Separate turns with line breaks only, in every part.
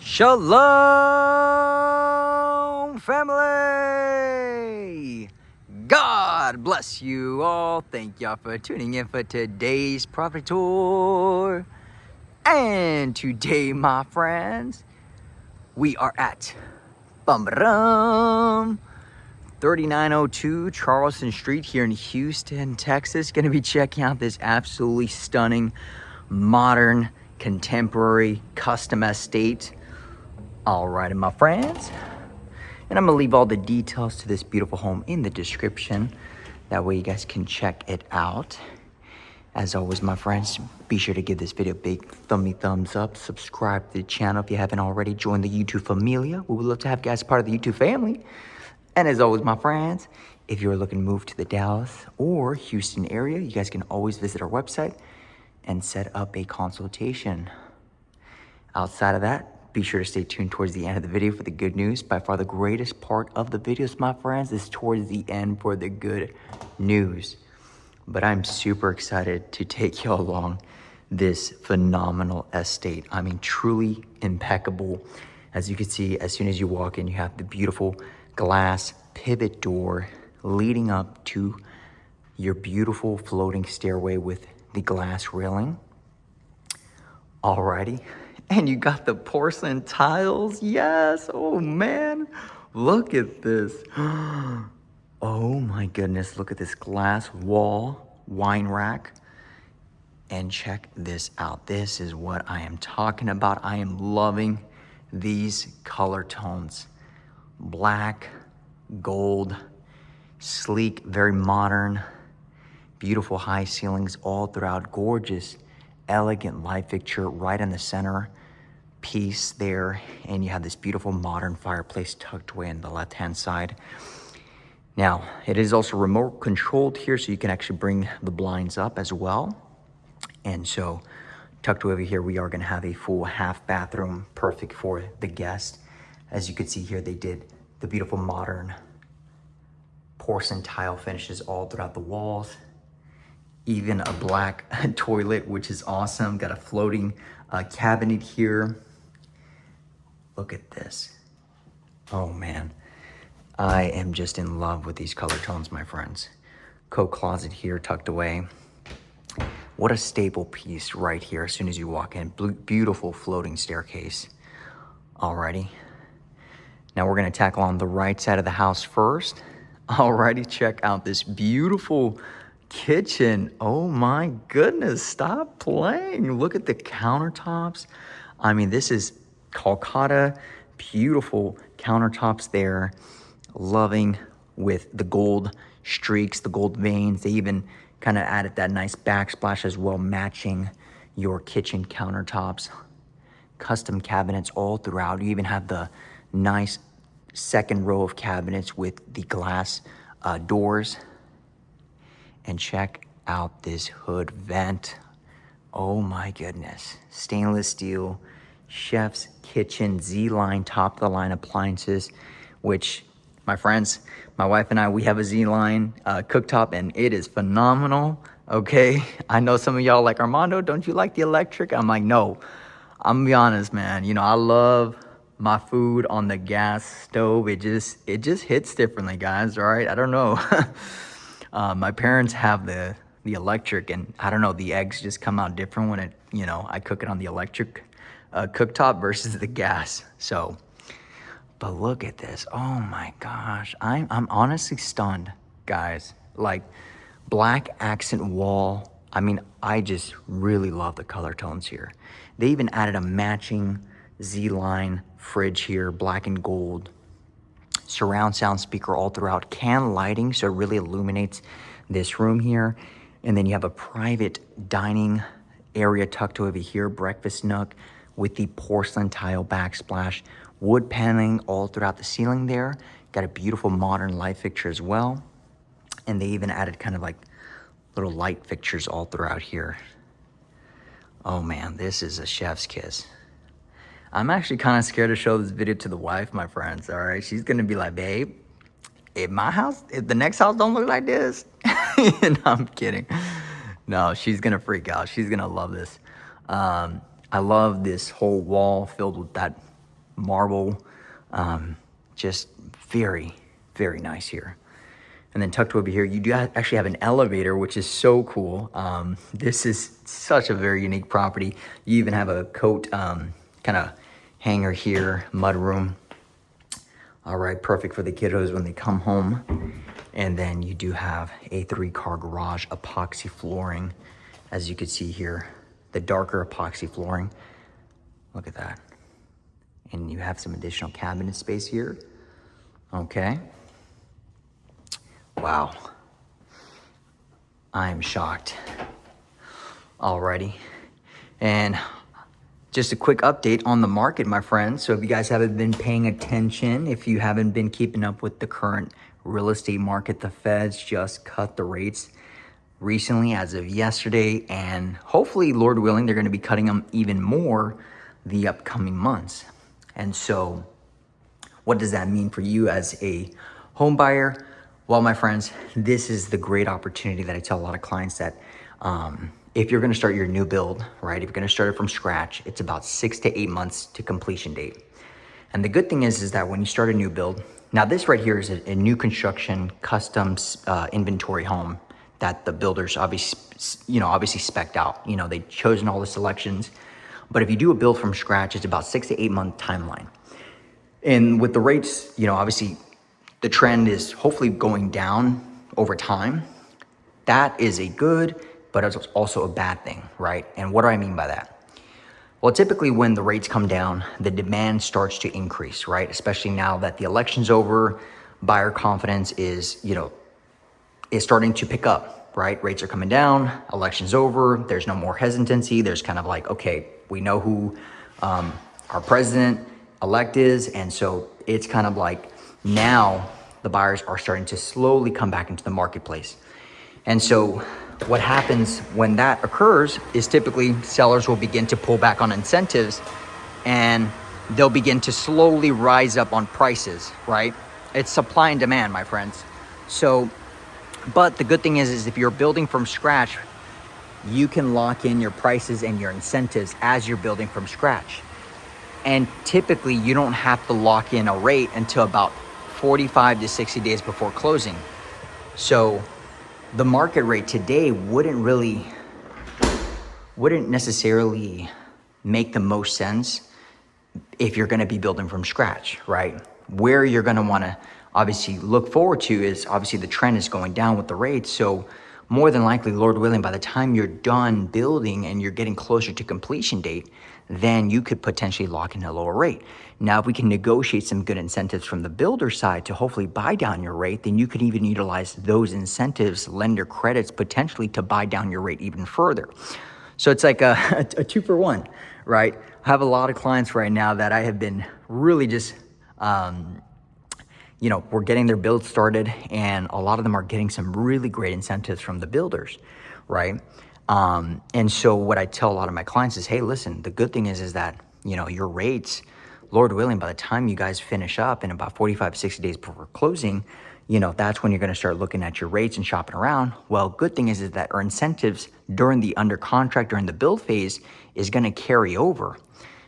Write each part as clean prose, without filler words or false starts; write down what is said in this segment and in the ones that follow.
Shalom, family! God bless you all. Thank y'all for tuning in for today's property tour. And today, my friends, we are at 3902 Charleston Street here in Houston, Texas. Gonna be checking out this absolutely stunning, modern, contemporary, custom estate. All right, my friends, and I'm gonna leave all the details to this beautiful home in the description. That way you guys can check it out. As always, my friends, be sure to give this video a big thumbs up. Subscribe to the channel if you haven't already. Join the YouTube familia. We would love to have you guys part of the YouTube family. And as always, my friends, if you're looking to move to the Dallas or Houston area, you guys can always visit our website and set up a consultation. Outside of that, be sure to stay tuned towards the end of the video for the good news. By far the greatest part of the videos, my friends, is towards the end for the good news. But I'm super excited to take you along this phenomenal estate. I mean, truly impeccable. As you can see, as soon as you walk in, you have the beautiful glass pivot door leading up to your beautiful floating stairway with the glass railing. Alrighty. And you got the porcelain tiles. Yes. Oh, man. Look at this. Oh, my goodness. Look at this glass wall wine rack. And check this out. This is what I am talking about. I am loving these color tones. Black, gold, sleek, very modern, beautiful high ceilings all throughout. Gorgeous, elegant light fixture right in the center piece there, and you have this beautiful modern fireplace tucked away on the left-hand side. Now, it is also remote controlled here, so you can actually bring the blinds up as well. And so, tucked away over here, we are gonna have a full half bathroom, perfect for the guest. As you can see here, they did the beautiful modern porcelain tile finishes all throughout the walls. Even a black toilet, which is awesome. Got a floating cabinet here. Look at this. Oh man, I am just in love with these color tones, my friends. Coat closet here tucked away. What a staple piece right here as soon as you walk in. Beautiful floating staircase. Alrighty. Now we're gonna tackle on the right side of the house first. Alrighty, check out this beautiful kitchen. Oh my goodness, stop playing. Look at the countertops. I mean, this is Calcutta, beautiful countertops there. Loving with the gold streaks, the gold veins. They even kind of added that nice backsplash as well, matching your kitchen countertops. Custom cabinets all throughout. You even have the nice second row of cabinets with the glass doors. And check out this hood vent. Oh my goodness. Stainless steel, chef's kitchen, Z-line, top of the line appliances, which my friends, my wife and I, we have a Z-line cooktop and it is phenomenal, okay? I know some of y'all like, Armando, don't you like the electric? I'm like, no, I'm gonna be honest, man. You know, I love my food on the gas stove. It just hits differently, guys, all right? I don't know. My parents have the electric, and I don't know, the eggs just come out different when I cook it on the electric cooktop versus the gas. So, but look at this. Oh my gosh. I'm honestly stunned, guys. Like, black accent wall. I mean, I just really love the color tones here. They even added a matching Z-line fridge here, black and gold. Surround sound speaker all throughout, can lighting, so it really illuminates this room here. And then you have a private dining area tucked over here, breakfast nook with the porcelain tile backsplash, wood paneling all throughout the ceiling there. Got a beautiful modern light fixture as well. And they even added kind of like little light fixtures all throughout here. Oh man, this is a chef's kiss. I'm actually kind of scared to show this video to the wife, my friends, all right? She's gonna be like, babe, if the next house don't look like this, no, I'm kidding. No, she's gonna freak out. She's gonna love this. I love this whole wall filled with that marble, just very, very nice here. And then tucked over here, you do actually have an elevator, which is so cool. This is such a very unique property. You even have a coat kind of hanger here, mud room. All right, perfect for the kiddos when they come home. And then you do have a 3-car garage, epoxy flooring. As you can see here, the darker epoxy flooring. Look at that. And you have some additional cabinet space here. Okay. Wow. I'm shocked. Alrighty. And just a quick update on the market, my friends. So if you guys haven't been paying attention, if you haven't been keeping up with the current real estate market, the Feds just cut the rates recently as of yesterday. And hopefully, Lord willing, they're going to be cutting them even more the upcoming months. And so what does that mean for you as a home buyer? Well, my friends, this is the great opportunity that I tell a lot of clients that if you're going to start your new build, right, if you're going to start it from scratch, it's about 6 to 8 months to completion date. And the good thing is that when you start a new build, now this right here is a new construction custom inventory home that the builders obviously spec'd out. They've chosen all the selections. But if you do a build from scratch, it's about 6 to 8 month timeline. And with the rates, obviously the trend is hopefully going down over time. That is a good, but it's also a bad thing, right? And what do I mean by that? Well, typically when the rates come down, the demand starts to increase, right? Especially now that the election's over, buyer confidence is starting to pick up, right? Rates are coming down, election's over, there's no more hesitancy. There's kind of like, okay, we know who our president-elect is. And so it's kind of like now the buyers are starting to slowly come back into the marketplace. And so what happens when that occurs is typically sellers will begin to pull back on incentives and they'll begin to slowly rise up on prices, right? It's supply and demand, my friends. So, but the good thing is if you're building from scratch, you can lock in your prices and your incentives as you're building from scratch. And typically you don't have to lock in a rate until about 45 to 60 days before closing. So the market rate today wouldn't necessarily make the most sense if you're going to be building from scratch, right? Where you're going to want to obviously look forward to is obviously the trend is going down with the rates. So more than likely, Lord willing, by the time you're done building and you're getting closer to completion date, then you could potentially lock in a lower rate. Now, if we can negotiate some good incentives from the builder side to hopefully buy down your rate, then you could even utilize those incentives, lender credits, potentially to buy down your rate even further. So it's like a 2-for-1, right? I have a lot of clients right now that I have been really just, we're getting their build started, and a lot of them are getting some really great incentives from the builders, right? And so what I tell a lot of my clients is, hey, listen, the good thing is that, your rates, Lord willing, by the time you guys finish up in about 45, 60 days before closing, that's when you're going to start looking at your rates and shopping around. Well, good thing is that our incentives during the under contract, during the build phase is going to carry over.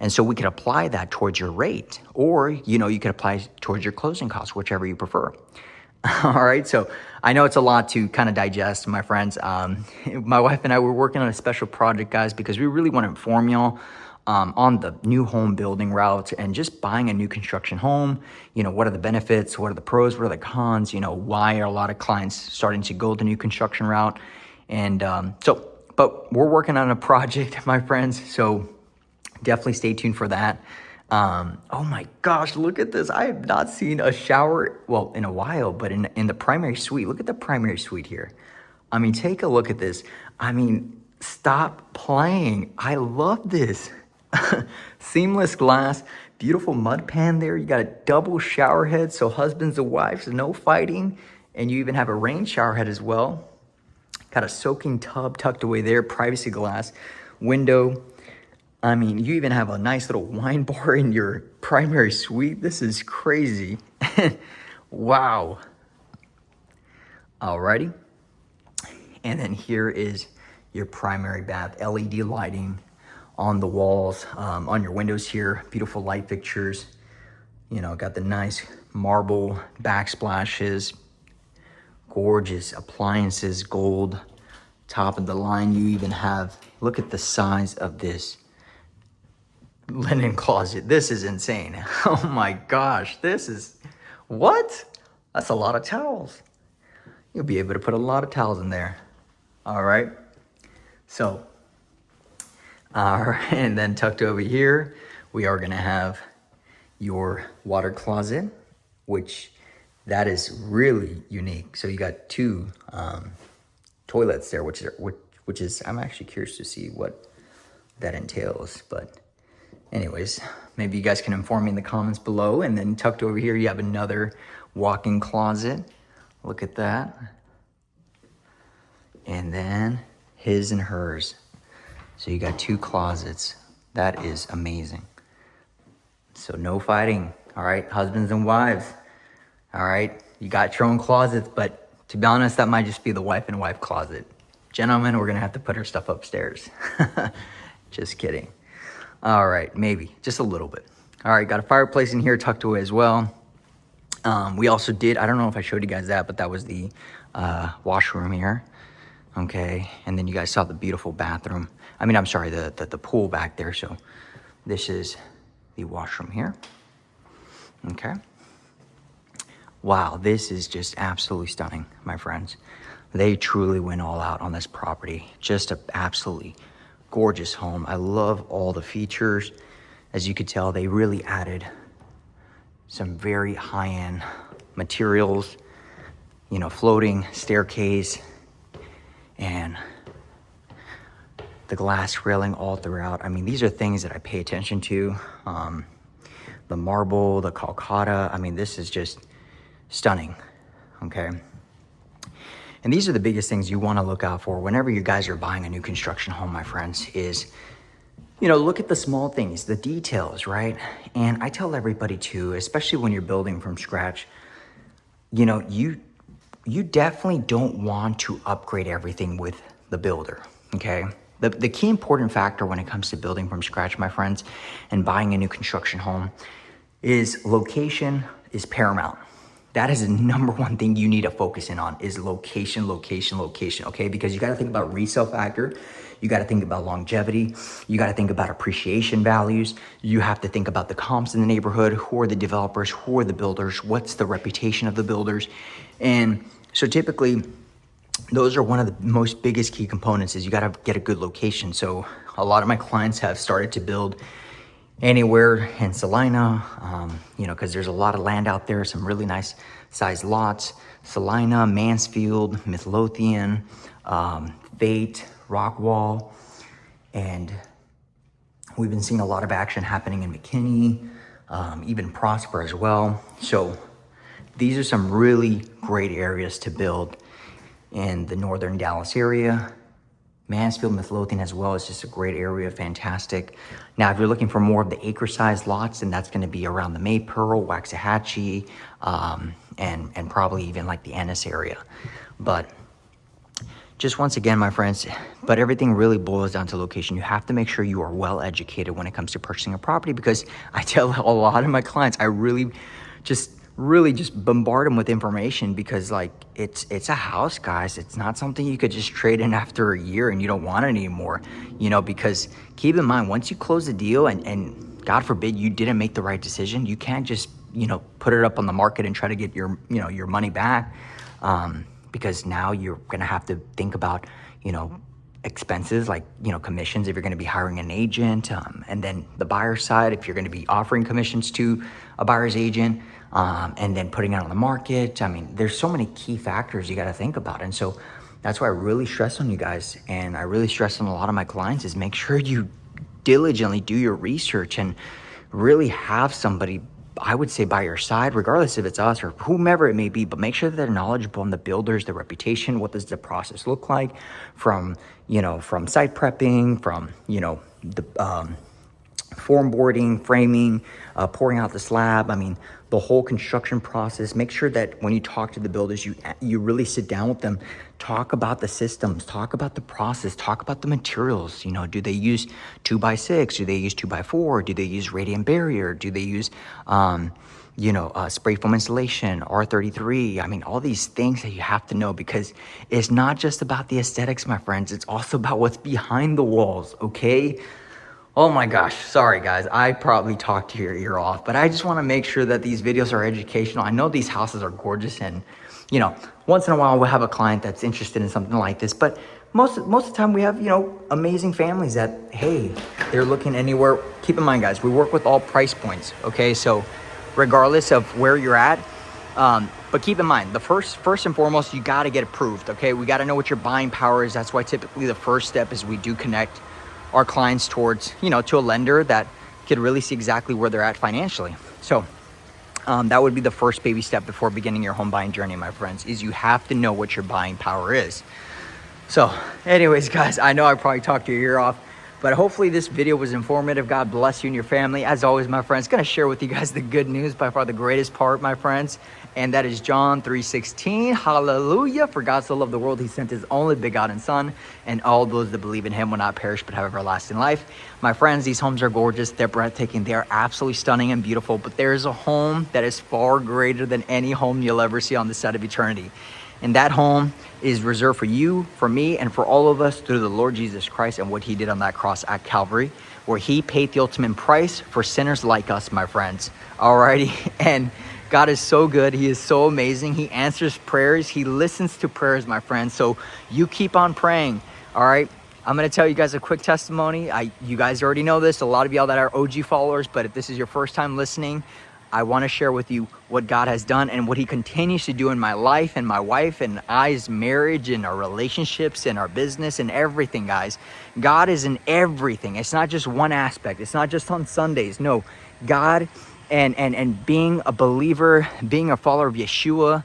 And so we could apply that towards your rate, or, you could apply towards your closing costs, whichever you prefer. All right. So I know it's a lot to kind of digest, my friends. My wife and I were working on a special project, guys, because we really want to inform y'all on the new home building route and just buying a new construction home. What are the benefits? What are the pros? What are the cons? Why are a lot of clients starting to go the new construction route? And but we're working on a project, my friends. So definitely stay tuned for that. Oh my gosh, look at this. I have not seen a shower, well, in a while, but in the primary suite. Look at the primary suite here. I mean, take a look at this. I mean, stop playing. I love this. Seamless glass, beautiful mud pan there. You got a double shower head, so husbands and wives, no fighting. And you even have a rain shower head as well. Got a soaking tub tucked away there, privacy glass, window. I mean, you even have a nice little wine bar in your primary suite. This is crazy. Wow. Alrighty. And then here is your primary bath, LED lighting, on the walls, on your windows here. Beautiful light fixtures. You know, got the nice marble backsplashes, gorgeous appliances, gold, top of the line. You even have, look at the size of this linen closet. This is insane. Oh my gosh, this is, what? That's a lot of towels. You'll be able to put a lot of towels in there. All right. So, all right, and then tucked over here, we are gonna have your water closet, which that is really unique. So you got two toilets there, which is I'm actually curious to see what that entails. But anyways, maybe you guys can inform me in the comments below. And then tucked over here, you have another walk-in closet. Look at that. And then his and hers. So you got two closets. That is amazing. So no fighting, all right? Husbands and wives, all right? You got your own closets, but to be honest, that might just be the wife and wife closet. Gentlemen, we're gonna have to put our stuff upstairs. Just kidding. All right, maybe, just a little bit. All right, got a fireplace in here tucked away as well. We also did, I don't know if I showed you guys that, but that was the washroom here. Okay, and then you guys saw the beautiful bathroom. I mean, I'm sorry, the pool back there. So this is the washroom here. Okay. Wow, this is just absolutely stunning, my friends. They truly went all out on this property. Just an absolutely gorgeous home. I love all the features. As you could tell, they really added some very high-end materials, you know, floating staircase and the glass railing all throughout. I mean, these are things that I pay attention to. The marble, the calcutta. I mean, this is just stunning, okay? And these are the biggest things you wanna look out for whenever you guys are buying a new construction home, my friends, is, you know, look at the small things, the details, right? And I tell everybody too, especially when you're building from scratch, you know, you definitely don't want to upgrade everything with the builder, okay? The key important factor when it comes to building from scratch, my friends, and buying a new construction home is location is paramount. That is the number one thing you need to focus in on is location, location, location, okay? Because you gotta think about resale factor, you gotta think about longevity, you gotta think about appreciation values, you have to think about the comps in the neighborhood, who are the developers, who are the builders, what's the reputation of the builders. And so typically, those are one of the most biggest key components is you got to get a good location. So a lot of my clients have started to build anywhere in Salina, you know, because there's a lot of land out there, some really nice sized lots. Salina, Mansfield, Midlothian, Fate, Rockwall, and we've been seeing a lot of action happening in McKinney, even Prosper as well. So these are some really great areas to build in the northern Dallas area. Mansfield, Midlothian as well is just a great area, fantastic. Now, if you're looking for more of the acre-sized lots, then that's gonna be around the Maypearl, Waxahachie, and probably even like the Ennis area. But just once again, my friends, but everything really boils down to location. You have to make sure you are well educated when it comes to purchasing a property, because I tell a lot of my clients, I really just bombard them with information, because like it's a house, guys. It's not something you could just trade in after a year and you don't want it anymore, you know, because keep in mind, once you close the deal and God forbid you didn't make the right decision, you can't just, you know, put it up on the market and try to get your, you know, your money back, because now you're gonna have to think about, you know, expenses like, you know, commissions if you're going to be hiring an agent, and then the buyer side if you're going to be offering commissions to a buyer's agent, and then putting it on the market. I mean, there's so many key factors you got to think about. And so that's why I really stress on you guys, and I really stress on a lot of my clients, is make sure you diligently do your research and really have somebody, I would say, by your side, regardless if it's us or whomever it may be, but make sure that they're knowledgeable on the builders, the reputation, what does the process look like from, you know, from site prepping, from, you know, the form boarding, framing, pouring out the slab. I mean, the whole construction process. Make sure that when you talk to the builders, you really sit down with them, talk about the systems, talk about the process, talk about the materials. You know, do they use 2x6? Do they use 2x4? Do they use radiant barrier? Do they use spray foam insulation, R33? I mean, all these things that you have to know, because it's not just about the aesthetics, my friends. It's also about what's behind the walls, okay? Oh my gosh, sorry guys, I probably talked your ear off, but I just want to make sure that these videos are educational. I know these houses are gorgeous, and you know, once in a while we'll have a client that's interested in something like this, but most of the time we have, you know, amazing families that, hey, they're looking anywhere. Keep in mind, guys, we work with all price points, okay? So regardless of where you're at, but keep in mind, the first and foremost, you got to get approved, okay? We got to know what your buying power is. That's why typically the first step is we do connect our clients towards, you know, to a lender that could really see exactly where they're at financially. So that would be the first baby step before beginning your home buying journey, my friends, is you have to know what your buying power is. So anyways, guys, I know I probably talked your ear off, but hopefully this video was informative. God bless you and your family. As always, my friends, going to share with you guys the good news, by far the greatest part, my friends, and that is John 3:16. Hallelujah. For God so loved the world, he sent his only begotten son, and all those that believe in him will not perish but have everlasting life. My friends, these homes are gorgeous. They're breathtaking. They are absolutely stunning and beautiful, but there is a home that is far greater than any home you'll ever see on this side of eternity. And that home is reserved for you, for me, and for all of us through the Lord Jesus Christ and what he did on that cross at Calvary, where he paid the ultimate price for sinners like us, my friends. Alrighty. And God is so good. He is so amazing. He answers prayers. He listens to prayers, my friends. So you keep on praying. All right. I'm going to tell you guys a quick testimony. You guys already know this. A lot of y'all that are OG followers, but if this is your first time listening, I want to share with you what God has done and what he continues to do in my life and my wife and I's marriage and our relationships and our business and everything, guys. God is in everything. It's not just one aspect. It's not just on Sundays. No, God and being a believer, being a follower of Yeshua,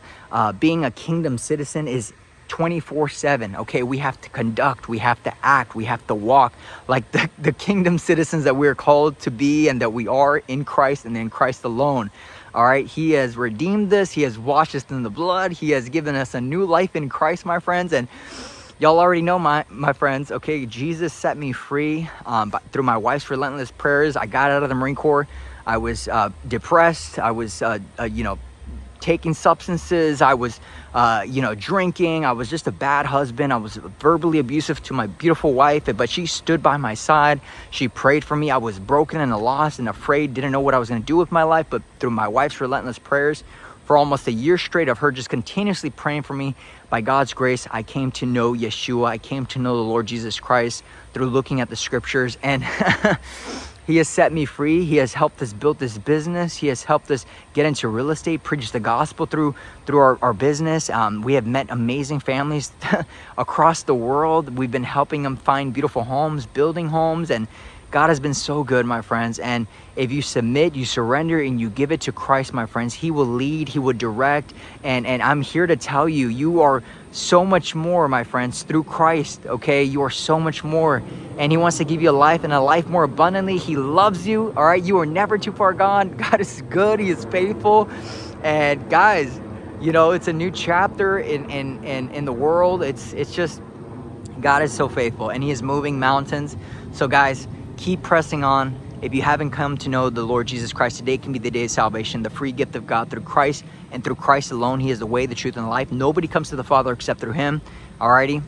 being a kingdom citizen is 24/7. Okay, we have to conduct, we have to act, we have to walk like the kingdom citizens that we're called to be and that we are in Christ and in Christ alone. All right, he has redeemed us, he has washed us in the blood, he has given us a new life in Christ, my friends. And y'all already know, my friends, okay, Jesus set me free through my wife's relentless prayers. I got out of the Marine Corps. I was depressed. I was taking substances. I was drinking. I was just a bad husband. I was verbally abusive to my beautiful wife, but she stood by my side. She prayed for me. I was broken and lost and afraid, didn't know what I was going to do with my life, but through my wife's relentless prayers for almost a year straight of her just continuously praying for me, by God's grace, I came to know Yeshua. I came to know the Lord Jesus Christ through looking at the scriptures, and he has set me free. He has helped us build this business. He has helped us get into real estate, preach the gospel through our business. We have met amazing families across the world. We've been helping them find beautiful homes, building homes, and God has been so good, my friends. And if you submit, you surrender, and you give it to Christ, my friends, he will lead, he will direct. And I'm here to tell you, you are so much more, my friends, through Christ, okay? You are so much more. And he wants to give you a life, and a life more abundantly. He loves you, all right? You are never too far gone. God is good. He is faithful. And guys, you know, it's a new chapter in the world. It's just, God is so faithful, and he is moving mountains. So guys, keep pressing on. If you haven't come to know the Lord Jesus Christ, today can be the day of salvation, the free gift of God through Christ, and through Christ alone. He is the way, the truth, and the life. Nobody comes to the Father except through him. Alrighty.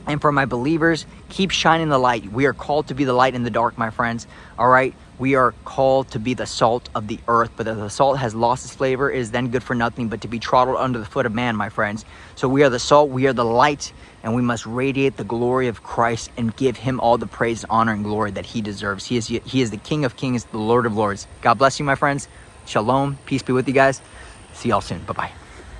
And for my believers, keep shining the light. We are called to be the light in the dark, my friends. All right. We are called to be the salt of the earth, but if the salt has lost its flavor, it is then good for nothing but to be trodden under the foot of man, my friends. So we are the salt, we are the light, and we must radiate the glory of Christ and give him all the praise, honor, and glory that he deserves. He is the King of Kings, the Lord of Lords. God bless you, my friends. Shalom. Peace be with you guys. See y'all soon. Bye-bye.